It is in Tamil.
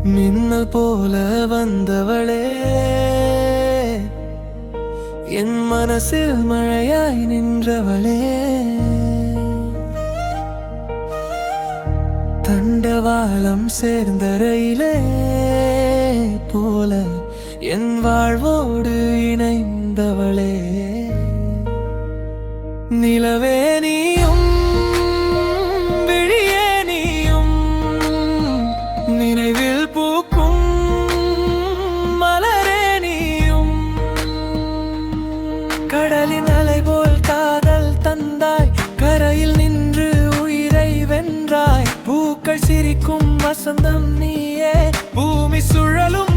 மின்னல் போல வந்தவளே, என் மனசில் மழையாய் நின்றவளே. தண்டவாளம் சேர்ந்த ரயிலே போல என் வாழ்வோடு இணைந்தவளே. நிலவே நீயும் விழியே நீயும், நினைவில் பூக்கும் மலரே நீயும். கடலின் அலை போல் காதல் தந்தாய், கரையில் நின்று உயிரை வென்றாய். பூக்கள் சிரிக்கும் வசந்தம் நீயே, பூமி சுழலும்